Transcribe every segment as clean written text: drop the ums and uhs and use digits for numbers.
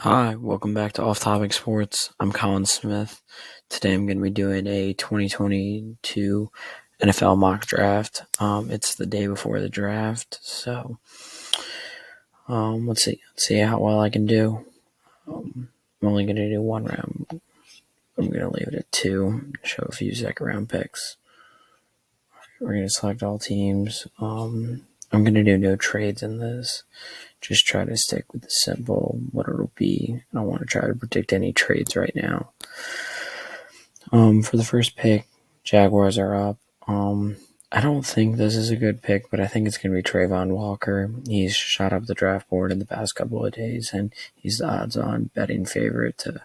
Hi, welcome back to Off Topic Sports. I'm Colin Smith. Today I'm going to be doing a 2022 NFL mock draft. It's the day before the draft, so let's see how well I can do. I'm only going to do one round. I'm going to leave it at two. Show a few second round picks. We're going to select all teams. I'm going to do no trades in this. Just try to stick with the simple, what it'll be. I don't want to try to predict any trades right now. For the first pick, Jaguars are up. I don't think this is a good pick, but I think it's going to be Trayvon Walker. He's shot up the draft board in the past couple of days, and he's the odds-on betting favorite to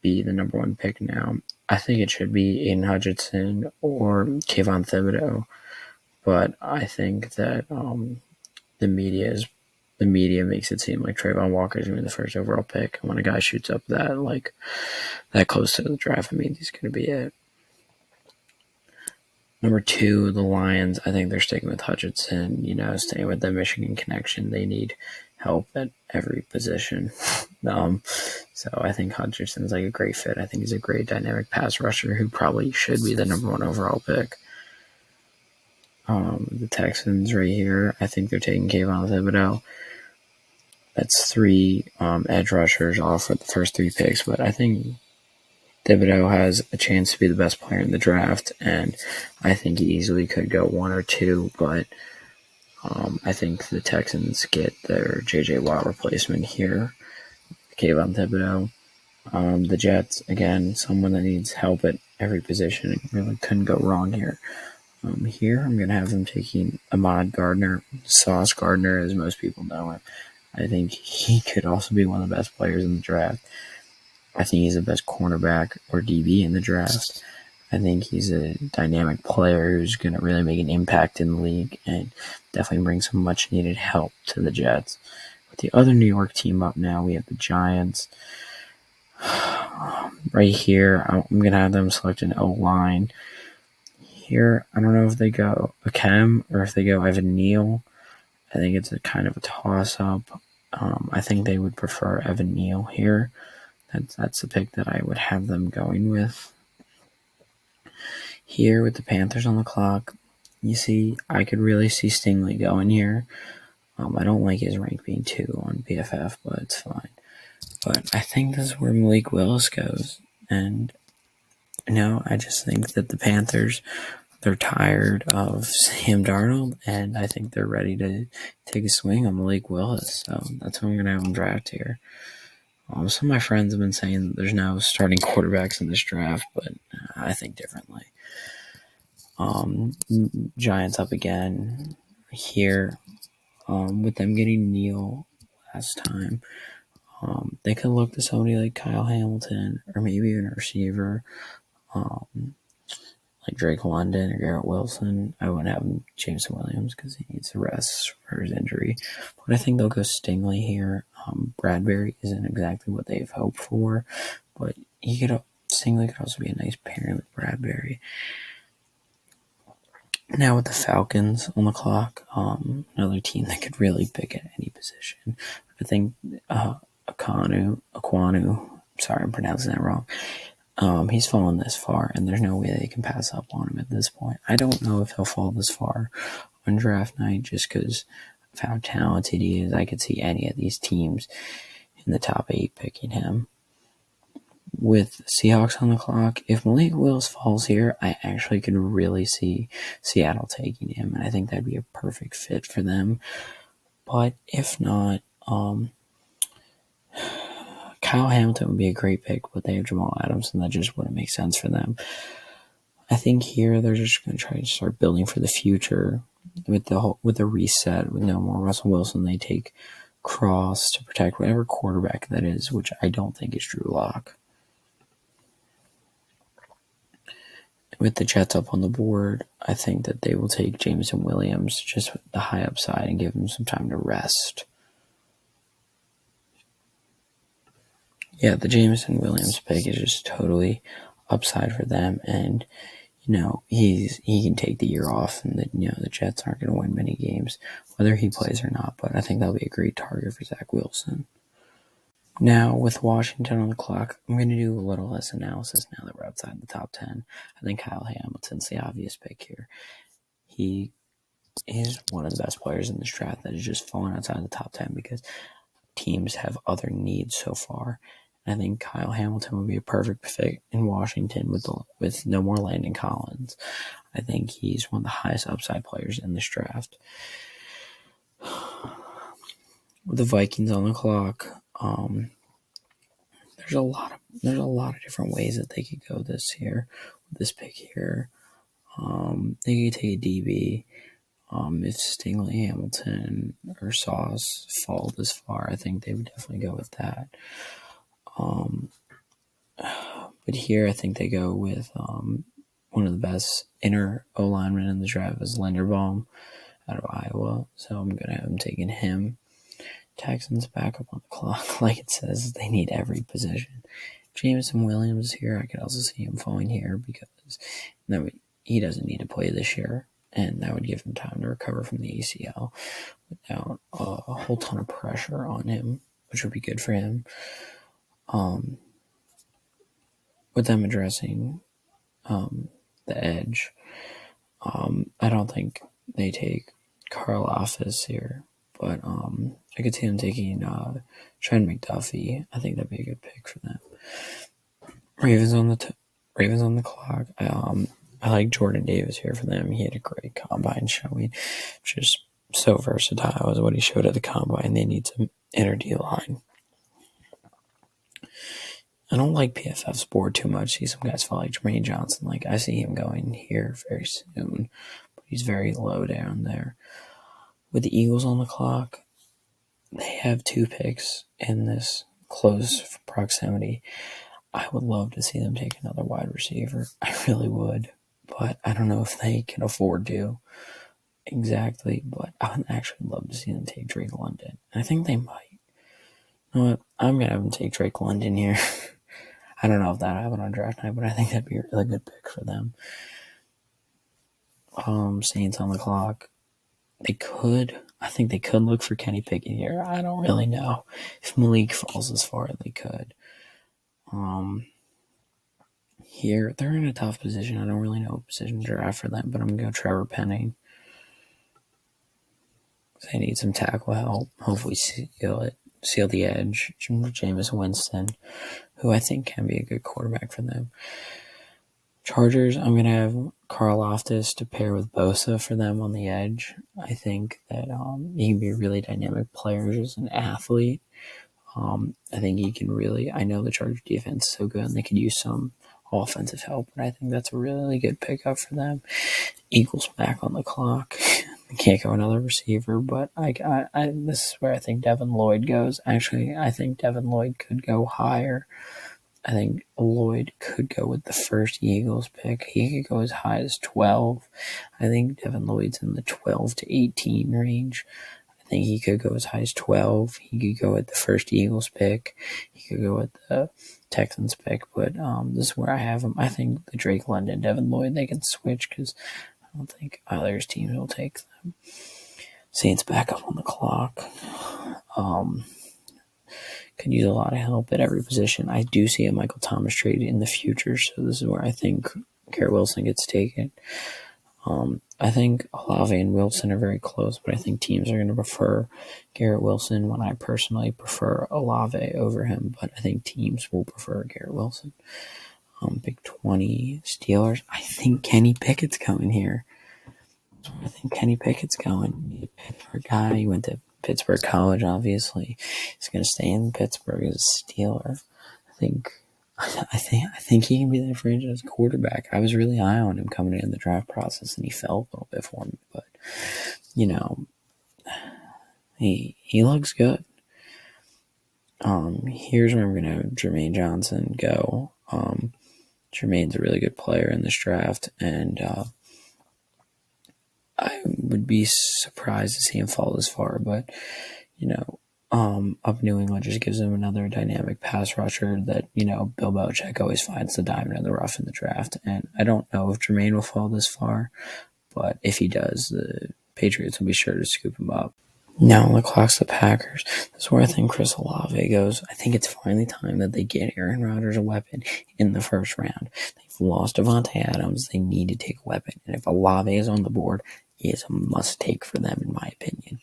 be the number one pick now. I think it should be Aiden Hutchinson or Kayvon Thibodeau, but I think that the media makes it seem like Trayvon Walker is going to be the first overall pick. And when a guy shoots up that close to the draft, it means he's going to be it. Number two, the Lions. I think they're sticking with Hutchinson. Staying with the Michigan connection. They need help at every position. So I think Hutchinson's like a great fit. I think he's a great dynamic pass rusher who probably should be the number one overall pick. The Texans right here. I think they're taking Kayvon Thibodeau. That's three edge rushers off for the first three picks, but I think Thibodeau has a chance to be the best player in the draft, and I think he easily could go one or two, but I think the Texans get their J.J. Watt replacement here, Kayvon Thibodeau. The Jets, again, someone that needs help at every position. It really couldn't go wrong here. Here, I'm going to have them taking Ahmad Gardner, Sauce Gardner, as most people know him. I think he could also be one of the best players in the draft. I think he's the best cornerback or DB in the draft. I think he's a dynamic player who's going to really make an impact in the league and definitely bring some much-needed help to the Jets. With the other New York team up now, we have the Giants. Right here, I'm going to have them select an O-line. Here, I don't know if they go Akem or if they go Evan Neal. I think it's a kind of a toss-up. I think they would prefer Evan Neal here. That's the pick that I would have them going with. Here with the Panthers on the clock, you see, I could really see Stingley going here. I don't like his rank being 2 on PFF, but it's fine. But I think this is where Malik Willis goes. And, I just think that the Panthers, they're tired of Sam Darnold, and I think they're ready to take a swing on Malik Willis. So that's who I'm going to have him draft here. Some of my friends have been saying that there's no starting quarterbacks in this draft, but I think differently. Giants up again here. With them getting Neal last time, they could look to somebody like Kyle Hamilton or maybe even a receiver like Drake London or Garrett Wilson. I wouldn't have Jameson Williams because he needs a rest for his injury. But I think they'll go Stingley here. Bradbury isn't exactly what they've hoped for, but Stingley could also be a nice pairing with Bradbury. Now with the Falcons on the clock, another team that could really pick at any position. I think Aquanu, sorry, I'm pronouncing that wrong. He's fallen this far, and there's no way they can pass up on him at this point. I don't know if he'll fall this far on draft night just because of how talented he is. I could see any of these teams in the top 8 picking him. With Seahawks on the clock, if Malik Willis falls here, I actually could really see Seattle taking him, and I think that'd be a perfect fit for them. But if not, Kyle Hamilton would be a great pick, but they have Jamal Adams, and that just wouldn't make sense for them. I think here they're just going to try to start building for the future with the reset. With no more Russell Wilson, they take Cross to protect whatever quarterback that is, which I don't think is Drew Lock. With the Jets up on the board, I think that they will take Jameson Williams just with the high upside and give him some time to rest. Yeah, the Jameson Williams pick is just totally upside for them, and he can take the year off, and the Jets aren't going to win many games, whether he plays or not. But I think that'll be a great target for Zach Wilson. Now, with Washington on the clock, I'm going to do a little less analysis now that we're outside the top 10. I think Kyle Hamilton's the obvious pick here. He is one of the best players in this draft that has just fallen outside the top 10 because teams have other needs so far. And I think Kyle Hamilton would be a perfect fit in Washington with no more Landon Collins. I think he's one of the highest upside players in this draft. With the Vikings on the clock, there's a lot of different ways that they could go this year with this pick here. They could take a DB. If Stingley, Hamilton, or Sauce fall this far, I think they would definitely go with that. But here, I think they go with one of the best inner O-linemen in the draft is Linderbaum out of Iowa. So I'm going to have them taking him. Texans back up on the clock. Like it says, they need every position. Jameson Williams here, I could also see him falling here because he doesn't need to play this year, and that would give him time to recover from the ACL without a whole ton of pressure on him, which would be good for him. With them addressing the edge, I don't think they take Karlaftis here, but I could see them taking Trent McDuffie. I think that'd be a good pick for them. Ravens on the clock. I like Jordan Davis here for them. He had a great combine showing, just so versatile as what he showed at the combine. They need some inner D line. I don't like PFF's board too much. See some guys fall like Jermaine Johnson. Like I see him going here very soon, but he's very low down there. With the Eagles on the clock, they have 2 picks in this close proximity. I would love to see them take another wide receiver. I really would, but I don't know if they can afford to exactly, but I would actually love to see them take Drake London. And I think they might. You know what? I'm going to have them take Drake London here. I don't know if that'll happen on draft night, but I think that'd be a really good pick for them. Saints on the clock. I think they could look for Kenny Pickett here. I don't really know. If Malik falls as far, they could. Here, they're in a tough position. I don't really know what position to draft for them, but I'm going to go Trevor Penning. They need some tackle help. Hopefully seal the edge. Jameis Winston, who I think can be a good quarterback for them. Chargers, I'm going to have Karlaftis to pair with Bosa for them on the edge. I think that he can be a really dynamic player as an athlete. I think he can really, I know the Chargers defense is so good and they could use some offensive help, but I think that's a really good pickup for them. Eagles back on the clock. I can't go another receiver, but this is where I think Devin Lloyd goes. Actually, I think Devin Lloyd could go higher. I think Lloyd could go with the first Eagles pick. He could go as high as 12. I think Devin Lloyd's in the 12 to 18 range. I think he could go as high as 12. He could go with the first Eagles pick. He could go with the Texans pick, but this is where I have him. I think the Drake London, Devin Lloyd, they can switch because I don't think either's teams will take them. Saints back up on the clock. Could use a lot of help at every position. I do see a Michael Thomas trade in the future, so this is where I think Garrett Wilson gets taken. I think Olave and Wilson are very close, but I think teams are going to prefer Garrett Wilson when I personally prefer Olave over him, but I think teams will prefer Garrett Wilson. Pick 20, Steelers. I think Kenny Pickett's coming here. I think Kenny Pickett's going. He's a Pittsburgh guy. He went to Pittsburgh College, obviously. He's going to stay in Pittsburgh as a Steeler. I think he can be the franchise quarterback. I was really high on him coming in the draft process, and he fell a little bit for me. But he looks good. Here's where I'm going to have Jermaine Johnson go. Jermaine's a really good player in this draft, and I would be surprised to see him fall this far, but up New England just gives him another dynamic pass rusher that, Bill Belichick always finds the diamond in the rough in the draft. And I don't know if Jermaine will fall this far, but if he does, the Patriots will be sure to scoop him up. Now on the clock's the Packers. That's where I think Chris Olave goes. I think it's finally time that they get Aaron Rodgers a weapon in the first round. They've lost Devontae Adams. They need to take a weapon. And if Olave is on the board, he is a must-take for them, in my opinion.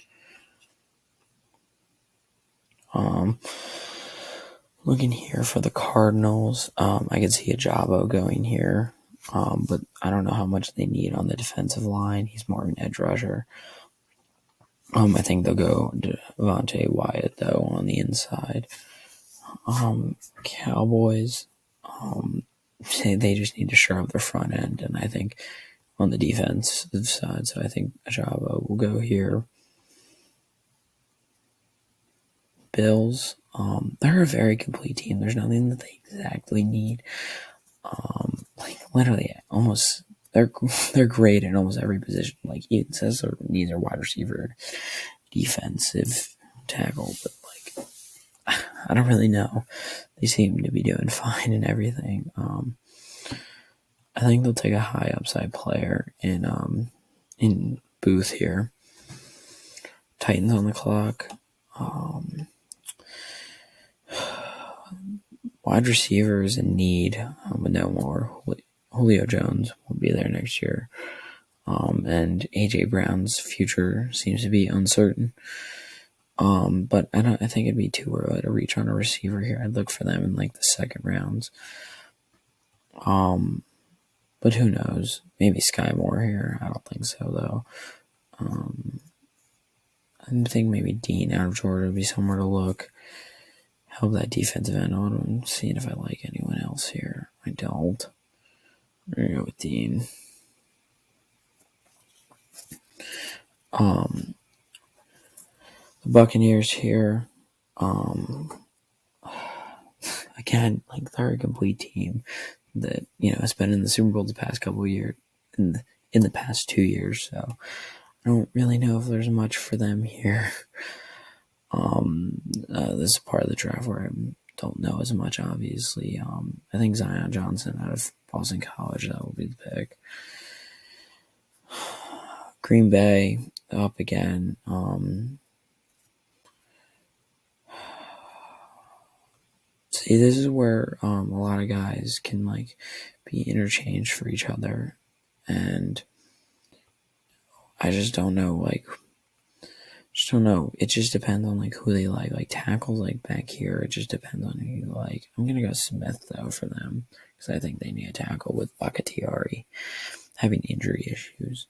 Looking here for the Cardinals, I could see a Jabo going here, but I don't know how much they need on the defensive line. He's more of an edge rusher. I think they'll go Devontae Wyatt, though, on the inside. Cowboys, say they just need to shore up their front end, and I think on the defensive side, so I think Jabo will go here. Bills, they're a very complete team. There's nothing that they exactly need. Literally, almost they're great in almost every position. Like it says their needs are wide receiver, defensive tackle, but like I don't really know. They seem to be doing fine in everything. I think they'll take a high upside player in Booth here. Titans on the clock. Wide receivers in need, but no more. Julio Jones will be there next year. And A.J. Brown's future seems to be uncertain. But I think it'd be too early to reach on a receiver here. I'd look for them in like the second rounds. But who knows? Maybe Sky Moore here. I don't think so though. I think maybe Dean out of Georgia would be somewhere to look. Help that defensive end on. I'm seeing if I like anyone else here. I don't. I'm gonna go with Dean. The Buccaneers here. Again, like they're a complete team that has been in the Super Bowl the past couple of years, in the past 2 years. So I don't really know if there's much for them here. This is part of the draft where I don't know as much. Obviously, I think Zion Johnson out of Boston College, that will be the pick. Green Bay up again. See, this is where a lot of guys can like be interchanged for each other, and I just don't know. It just depends on like who they like. Like tackles, like back here, it just depends on who you like. I'm gonna go Smith though for them because I think they need a tackle with Bakhtiari having injury issues.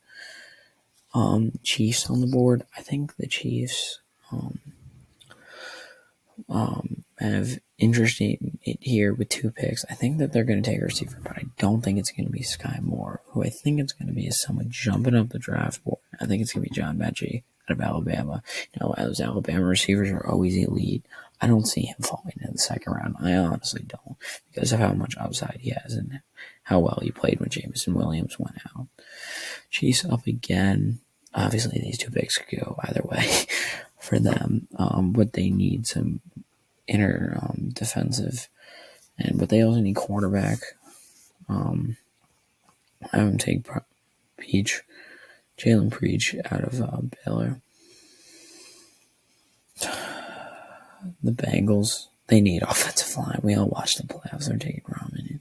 Chiefs on the board. I think the Chiefs have interesting it here with 2 picks. I think that they're going to take a receiver, but I don't think it's going to be Sky Moore. Who I think it's going to be is someone jumping up the draft board. I think it's going to be John Mechie out of Alabama. Those Alabama receivers are always elite. I don't see him falling in the second round. I honestly don't, because of how much upside he has and how well he played when Jameson Williams went out. Chiefs up again. Obviously, these 2 picks could go either way for them, but they need some inner defensive, but they also need quarterback. I would take Jalen Preach out of Baylor. The Bengals, they need offensive line. We all watch the playoffs. They're taking Rahman.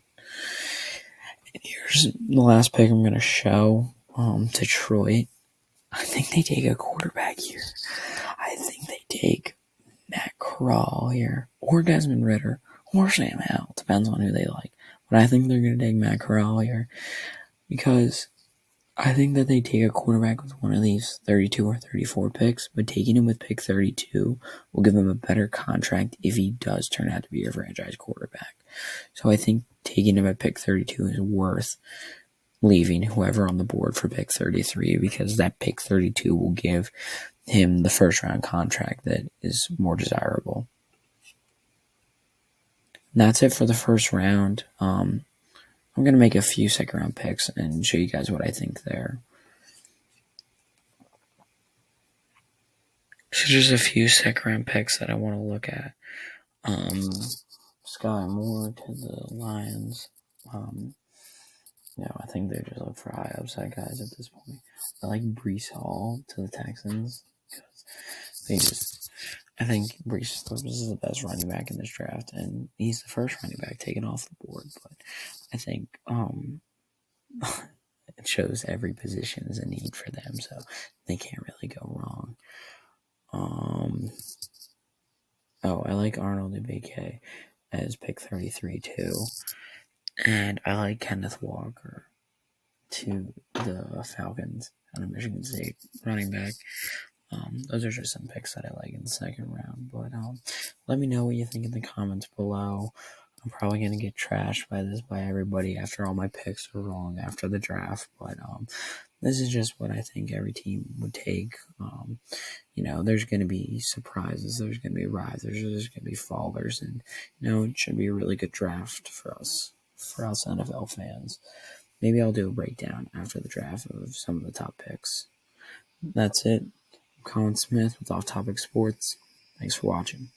And here's the last pick I'm going to show. Detroit. I think they take a quarterback here. I think they take Matt Corral here, or Desmond Ridder, or Sam Howell. Depends on who they like. But I think they're going to take Matt Corral here because I think that they take a quarterback with one of these 32 or 34 picks, but taking him with pick 32 will give him a better contract if he does turn out to be a franchise quarterback. So I think taking him at pick 32 is worth leaving whoever on the board for pick 33 because that pick 32 will give him the first round contract that is more desirable. And that's it for the first round. I'm going to make a few second round picks and show you guys what I think there. So just a few second round picks that I want to look at. Sky Moore to the Lions. I think they just look for high upside guys at this point. I like Breece Hall to the Texans because They just, I think Brees is the best running back in this draft, and he's the first running back taken off the board. But I think it shows every position is a need for them, so they can't really go wrong. Oh, I like Arnold Ibike as pick 33 too, and I like Kenneth Walker to the Falcons out of Michigan State running back. Those are just some picks that I like in the second round. But let me know what you think in the comments below. I'm probably gonna get trashed by everybody after all my picks are wrong after the draft. But this is just what I think every team would take. There's gonna be surprises. There's gonna be risers. There's gonna be fallers, and it should be a really good draft for us NFL fans. Maybe I'll do a breakdown after the draft of some of the top picks. That's it. I'm Colin Smith with Off Topic Sports. Thanks for watching.